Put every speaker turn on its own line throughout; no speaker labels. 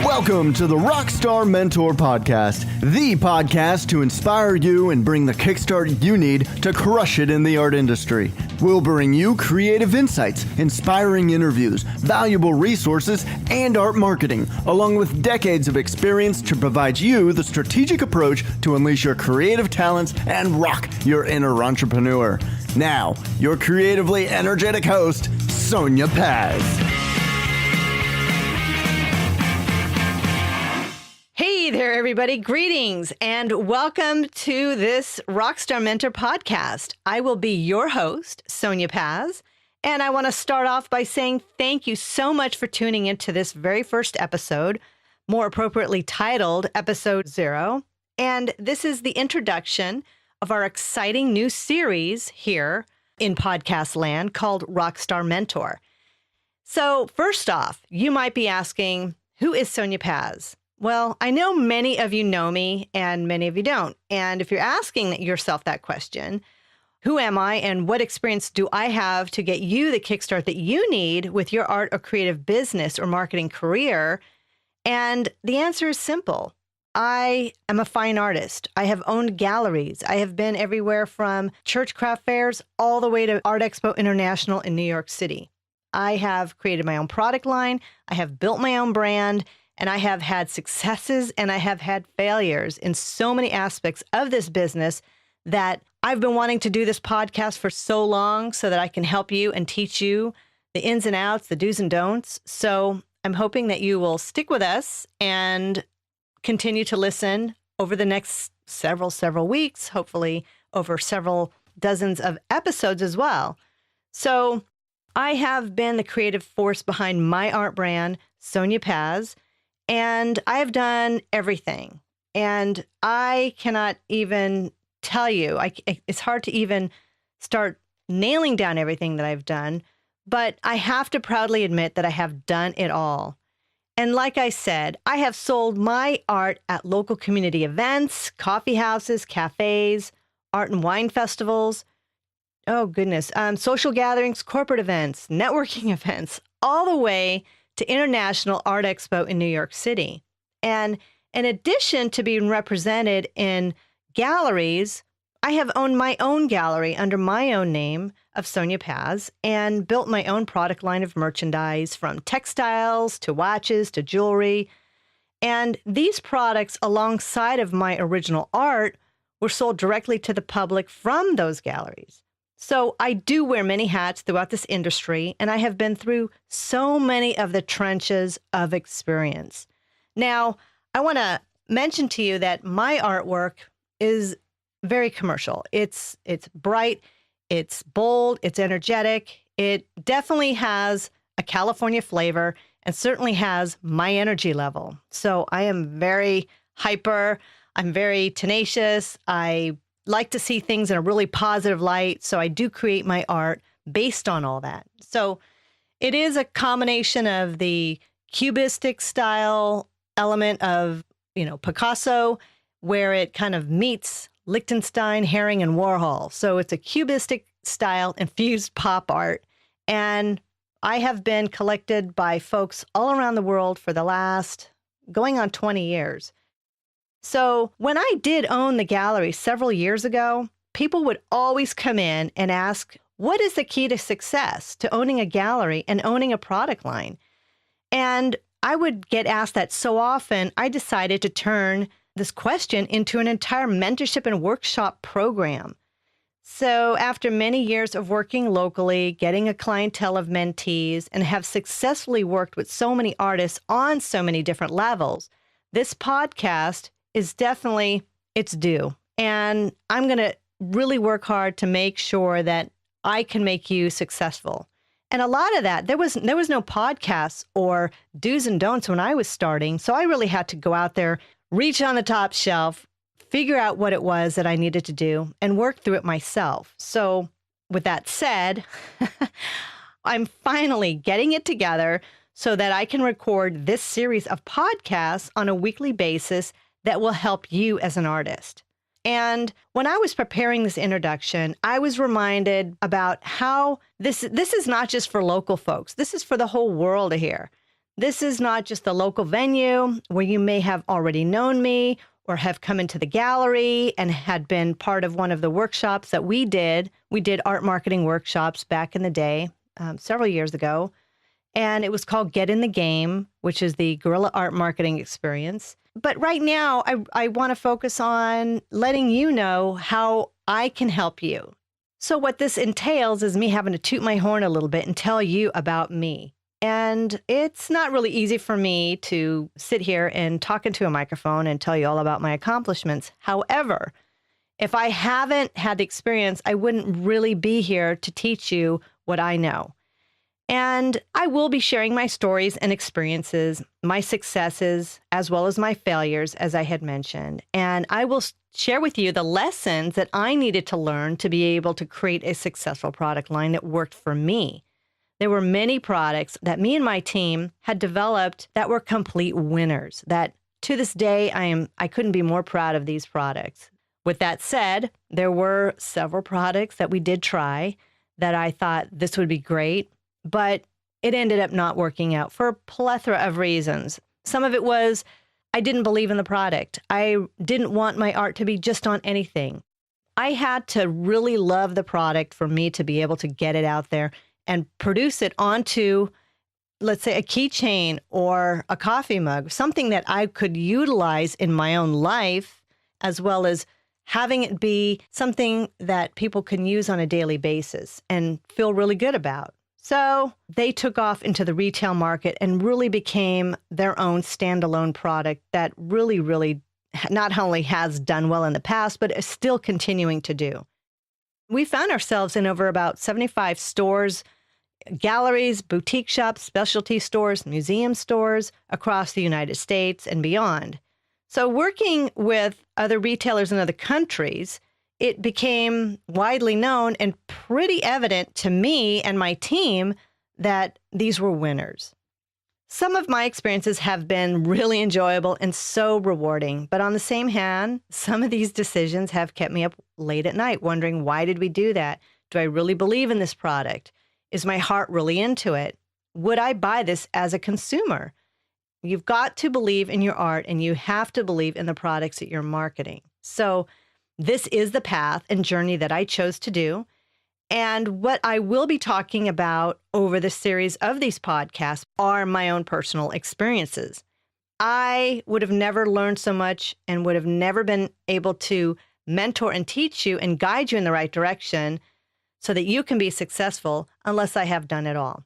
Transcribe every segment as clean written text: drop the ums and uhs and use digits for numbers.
Welcome to the Rockstar Mentor Podcast, the podcast to inspire you and bring the kickstart you need to crush it in the art industry. We'll bring you creative insights, inspiring interviews, valuable resources, and art marketing, along with decades of experience to provide you the strategic approach to unleash your creative talents and rock your inner entrepreneur. Now, your creatively energetic host, Sonya Paz.
Hey there, everybody. Greetings and welcome to this Rockstar Mentor podcast. I will be your host, Sonya Paz, and I want to start off by saying thank you so much for tuning into this very first episode, more appropriately titled Episode 0. And this is the introduction of our exciting new series here in podcast land called Rockstar Mentor. So first off, you might be asking, who is Sonya Paz? Well, I know many of you know me and many of you don't. And if you're asking yourself that question, who am I and what experience do I have to get you the kickstart that you need with your art or creative business or marketing career? And the answer is simple. I am a fine artist. I have owned galleries. I have been everywhere from church craft fairs all the way to Art Expo International in New York City. I have created my own product line. I have built my own brand. And I have had successes and I have had failures in so many aspects of this business that I've been wanting to do this podcast for so long so that I can help you and teach you the ins and outs, the do's and don'ts. So I'm hoping that you will stick with us and continue to listen over the next several weeks, hopefully over several dozens of episodes as well. So I have been the creative force behind my art brand, Sonya Paz. And I've done everything. And I cannot even tell you, it's hard to even start nailing down everything that I've done. But I have to proudly admit that I have done it all. And like I said, I have sold my art at local community events, coffee houses, cafes, art and wine festivals. Oh, goodness. Social gatherings, corporate events, networking events, all the way to International Art Expo in New York City. And in addition to being represented in galleries, I have owned my own gallery under my own name of Sonya Paz and built my own product line of merchandise from textiles to watches to jewelry. And these products, alongside of my original art, were sold directly to the public from those galleries. So I do wear many hats throughout this industry, and I have been through so many of the trenches of experience. Now, I want to mention to you that my artwork is very commercial. It's bright, it's bold, it's energetic. It definitely has a California flavor and certainly has my energy level. So I am very hyper. I'm very tenacious. I like to see things in a really positive light. So I do create my art based on all that. So it is a combination of the cubistic style element of, Picasso, where it kind of meets Lichtenstein, Haring, and Warhol. So it's a cubistic style infused pop art. And I have been collected by folks all around the world for the last going on 20 years. So when I did own the gallery several years ago, people would always come in and ask, what is the key to success to owning a gallery and owning a product line? And I would get asked that so often, I decided to turn this question into an entire mentorship and workshop program. So after many years of working locally, getting a clientele of mentees, and have successfully worked with so many artists on so many different levels, this podcast is definitely its due. And I'm going to really work hard to make sure that I can make you successful. And a lot of that, there was no podcasts or do's and don'ts when I was starting. So I really had to go out there, reach on the top shelf, figure out what it was that I needed to do and work through it myself. So with that said, I'm finally getting it together so that I can record this series of podcasts on a weekly basis that will help you as an artist. And when I was preparing this introduction, I was reminded about how this is not just for local folks. This is for the whole world to hear. This is not just the local venue where you may have already known me or have come into the gallery and had been part of one of the workshops that we did. We did art marketing workshops back in the day, several years ago. And it was called Get in the Game, which is the guerrilla art marketing experience. But right now, I want to focus on letting you know how I can help you. So what this entails is me having to toot my horn a little bit and tell you about me. And it's not really easy for me to sit here and talk into a microphone and tell you all about my accomplishments. However, if I haven't had the experience, I wouldn't really be here to teach you what I know. And I will be sharing my stories and experiences, my successes, as well as my failures, as I had mentioned. And I will share with you the lessons that I needed to learn to be able to create a successful product line that worked for me. There were many products that me and my team had developed that were complete winners, that to this day, I couldn't be more proud of these products. With that said, there were several products that we did try that I thought this would be great, but it ended up not working out for a plethora of reasons. Some of it was I didn't believe in the product. I didn't want my art to be just on anything. I had to really love the product for me to be able to get it out there and produce it onto, let's say, a keychain or a coffee mug, something that I could utilize in my own life, as well as having it be something that people can use on a daily basis and feel really good about. So they took off into the retail market and really became their own standalone product that really not only has done well in the past, but is still continuing to do. We found ourselves in over about 75 stores, galleries, boutique shops, specialty stores, museum stores across the United States and beyond. So working with other retailers in other countries, it became widely known and pretty evident to me and my team that these were winners. Some of my experiences have been really enjoyable and so rewarding, but on the same hand, some of these decisions have kept me up late at night wondering, why did we do that? Do I really believe in this product? Is my heart really into it? Would I buy this as a consumer? You've got to believe in your art and you have to believe in the products that you're marketing. So this is the path and journey that I chose to do. And what I will be talking about over the series of these podcasts are my own personal experiences. I would have never learned so much and would have never been able to mentor and teach you and guide you in the right direction so that you can be successful unless I have done it all.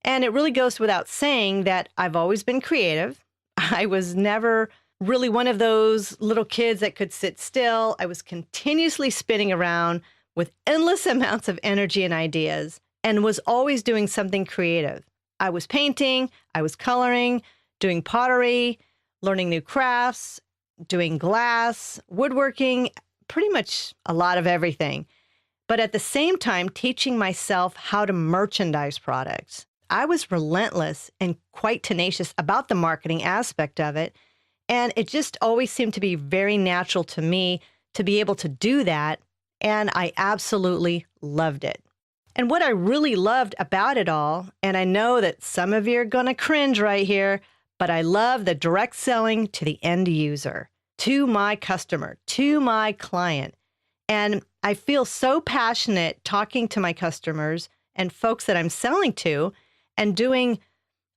And it really goes without saying that I've always been creative. I was never really one of those little kids that could sit still. I was continuously spinning around with endless amounts of energy and ideas and was always doing something creative. I was painting, I was coloring, doing pottery, learning new crafts, doing glass, woodworking, pretty much a lot of everything. But at the same time, teaching myself how to merchandise products. I was relentless and quite tenacious about the marketing aspect of it. And it just always seemed to be very natural to me to be able to do that. And I absolutely loved it. And what I really loved about it all, and I know that some of you are going to cringe right here, but I love the direct selling to the end user, to my customer, to my client. And I feel so passionate talking to my customers and folks that I'm selling to and doing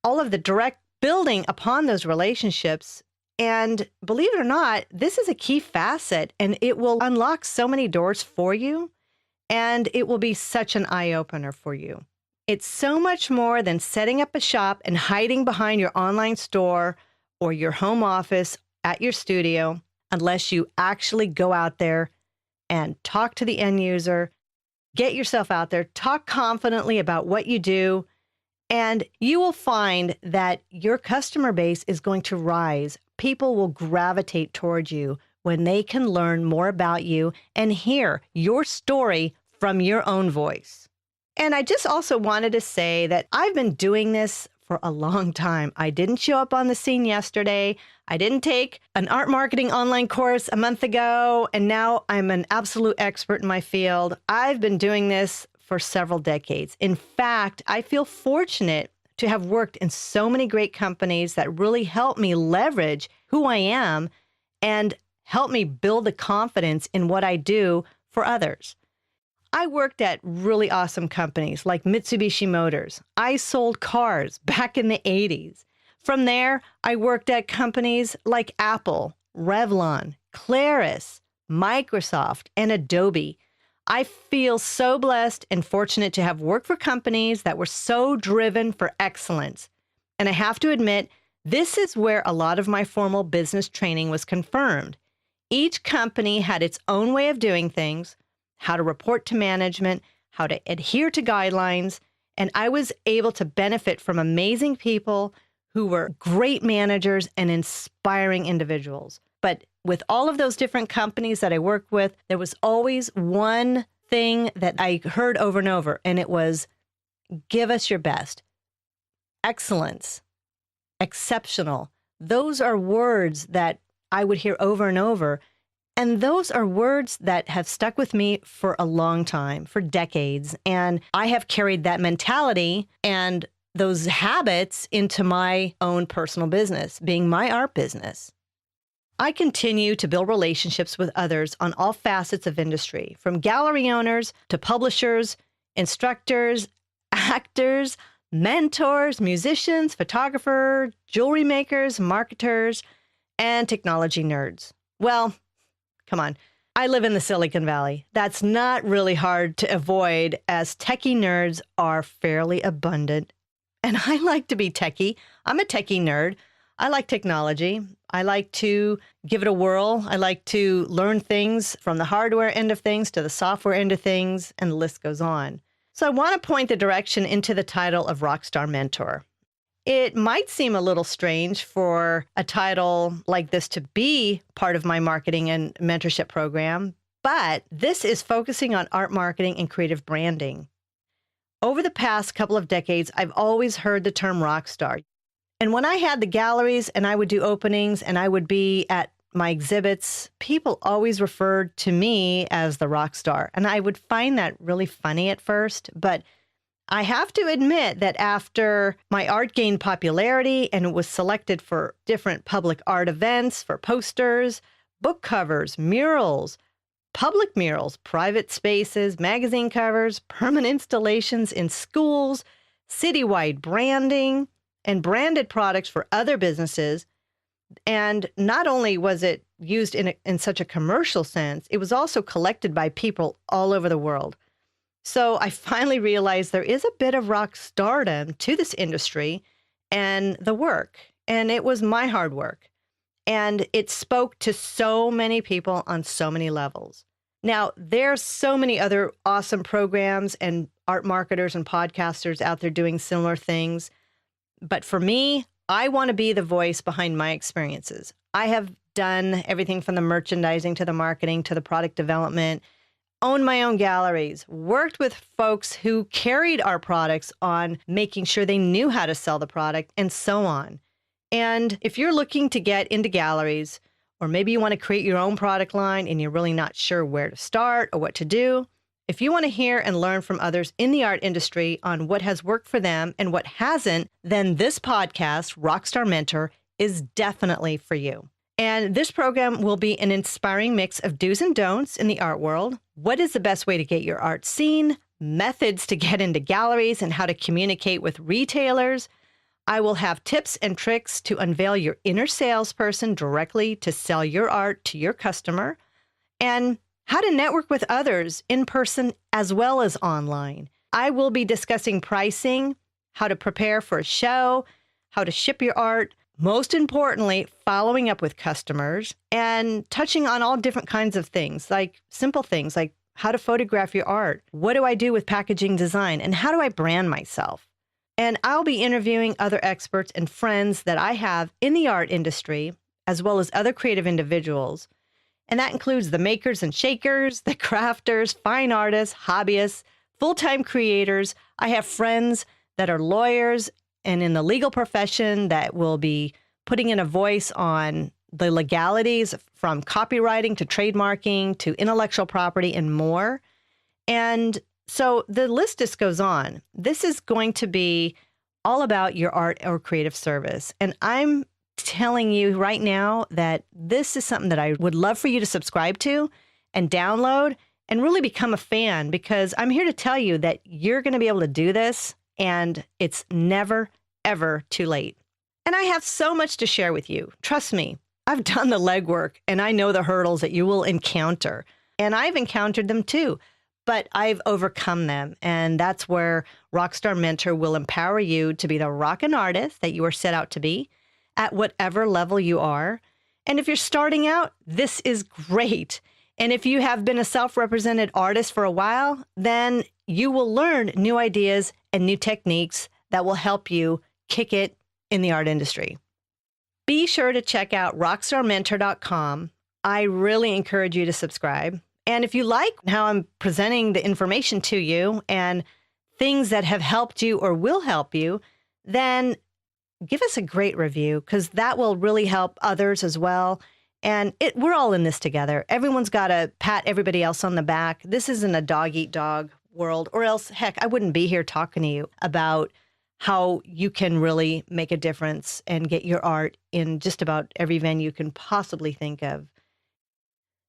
all of the direct building upon those relationships. And believe it or not, this is a key facet and it will unlock so many doors for you and it will be such an eye-opener for you. It's so much more than setting up a shop and hiding behind your online store or your home office at your studio unless you actually go out there and talk to the end user, get yourself out there, talk confidently about what you do, and you will find that your customer base is going to rise. People will gravitate towards you when they can learn more about you and hear your story from your own voice. And I just also wanted to say that I've been doing this for a long time. I didn't show up on the scene yesterday. I didn't take an art marketing online course a month ago, and now I'm an absolute expert in my field. I've been doing this for several decades. In fact, I feel fortunate to have worked in so many great companies that really helped me leverage who I am and help me build the confidence in what I do for others. I worked at really awesome companies like Mitsubishi Motors. I sold cars back in the 80s. From there, I worked at companies like Apple, Revlon, Claris, Microsoft, and Adobe. I feel so blessed and fortunate to have worked for companies that were so driven for excellence. And I have to admit, this is where a lot of my formal business training was confirmed. Each company had its own way of doing things, how to report to management, how to adhere to guidelines, and I was able to benefit from amazing people who were great managers and inspiring individuals. But with all of those different companies that I worked with, there was always one thing that I heard over and over, and it was, give us your best. Excellence, exceptional. Those are words that I would hear over and over. And those are words that have stuck with me for a long time, for decades. And I have carried that mentality and those habits into my own personal business, being my art business. I continue to build relationships with others on all facets of industry, from gallery owners to publishers, instructors, actors, mentors, musicians, photographers, jewelry makers, marketers, and technology nerds. Well, come on. I live in the Silicon Valley. That's not really hard to avoid, as techie nerds are fairly abundant. And I like to be techie. I'm a techie nerd. I like technology. I like to give it a whirl. I like to learn things from the hardware end of things to the software end of things, and the list goes on. So I want to point the direction into the title of Rockstar Mentor. It might seem a little strange for a title like this to be part of my marketing and mentorship program, but this is focusing on art marketing and creative branding. Over the past couple of decades, I've always heard the term rockstar. And when I had the galleries and I would do openings and I would be at my exhibits, people always referred to me as the rock star. And I would find that really funny at first, but I have to admit that after my art gained popularity and was selected for different public art events, for posters, book covers, murals, public murals, private spaces, magazine covers, permanent installations in schools, citywide branding, and branded products for other businesses. And not only was it used in such a commercial sense, it was also collected by people all over the world. So I finally realized there is a bit of rock stardom to this industry and the work. And it was my hard work. And it spoke to so many people on so many levels. Now, there's so many other awesome programs and art marketers and podcasters out there doing similar things. But for me, I want to be the voice behind my experiences. I have done everything from the merchandising to the marketing to the product development, owned my own galleries, worked with folks who carried our products on making sure they knew how to sell the product, and so on. And if you're looking to get into galleries, or maybe you want to create your own product line and you're really not sure where to start or what to do, if you want to hear and learn from others in the art industry on what has worked for them and what hasn't, then this podcast, Rockstar Mentor, is definitely for you. And this program will be an inspiring mix of do's and don'ts in the art world. What is the best way to get your art seen? Methods to get into galleries and how to communicate with retailers. I will have tips and tricks to unveil your inner salesperson directly to sell your art to your customer. And how to network with others in person as well as online. I will be discussing pricing, how to prepare for a show, how to ship your art, most importantly, following up with customers, and touching on all different kinds of things, like simple things like how to photograph your art, what do I do with packaging design, and how do I brand myself? And I'll be interviewing other experts and friends that I have in the art industry, as well as other creative individuals. And that includes the makers and shakers, the crafters, fine artists, hobbyists, full-time creators. I have friends that are lawyers and in the legal profession that will be putting in a voice on the legalities from copywriting to trademarking to intellectual property and more. And so the list just goes on. This is going to be all about your art or creative service. And I'm telling you right now that this is something that I would love for you to subscribe to and download and really become a fan, because I'm here to tell you that you're going to be able to do this and it's never, ever too late. And I have so much to share with you. Trust me, I've done the legwork and I know the hurdles that you will encounter. And I've encountered them too, but I've overcome them. And that's where Rockstar Mentor will empower you to be the rockin' artist that you are set out to be at whatever level you are. And if you're starting out, this is great. And if you have been a self-represented artist for a while, then you will learn new ideas and new techniques that will help you kick it in the art industry. Be sure to check out rockstarmentor.com. I really encourage you to subscribe. And if you like how I'm presenting the information to you and things that have helped you or will help you, then give us a great review, because that will really help others as well. And we're all in this together. Everyone's got to pat everybody else on the back. This isn't a dog-eat-dog world, or else, heck, I wouldn't be here talking to you about how you can really make a difference and get your art in just about every venue you can possibly think of.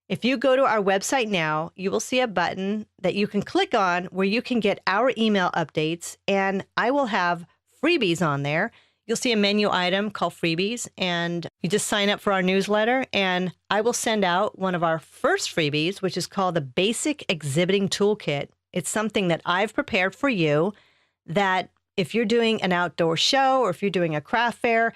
If you go to our website now, you will see a button that you can click on where you can get our email updates, and I will have freebies on there. You'll see a menu item called freebies, and you just sign up for our newsletter, and I will send out one of our first freebies, which is called the Basic Exhibiting Toolkit. It's something that I've prepared for you that if you're doing an outdoor show or if you're doing a craft fair,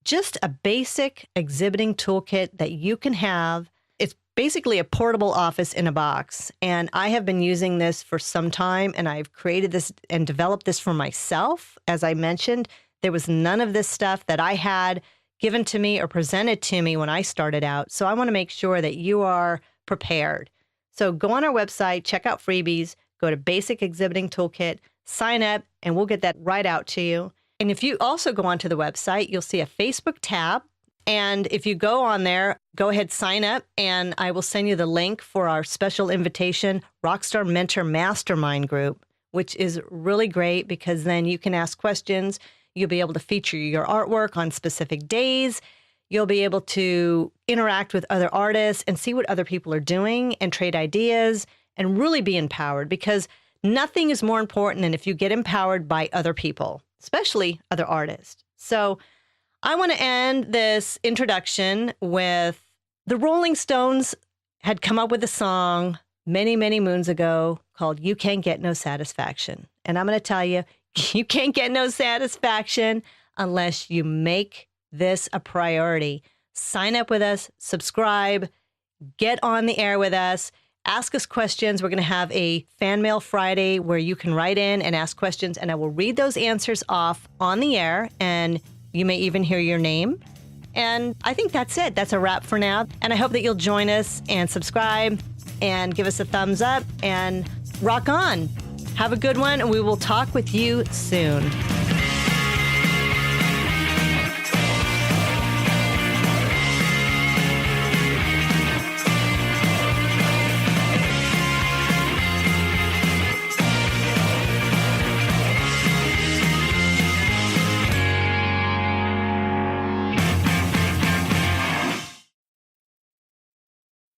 just a basic exhibiting toolkit that you can have. It's basically a portable office in a box. And I have been using this for some time, and I've created this and developed this for myself. As I mentioned, there was none of this stuff that I had given to me or presented to me when I started out. So I want to make sure that you are prepared. So go on our website, check out freebies, go to Basic Exhibiting Toolkit, sign up, and we'll get that right out to you. And if you also go onto the website, you'll see a Facebook tab. And if you go on there, go ahead, sign up, and I will send you the link for our special invitation, Rockstar Mentor Mastermind Group, which is really great because then you can ask questions. You'll be able to feature your artwork on specific days. You'll be able to interact with other artists and see what other people are doing and trade ideas and really be empowered, because nothing is more important than if you get empowered by other people, especially other artists. So I want to end this introduction with the Rolling Stones had come up with a song many, many moons ago called You Can't Get No Satisfaction. And I'm going to tell you, you can't get no satisfaction unless you make this a priority. Sign up with us, subscribe, get on the air with us, ask us questions. We're going to have a Fan Mail Friday where you can write in and ask questions, and I will read those answers off on the air, and you may even hear your name. And I think that's it. That's a wrap for now. And I hope that you'll join us and subscribe and give us a thumbs up and rock on. Have a good one, and we will talk with you soon.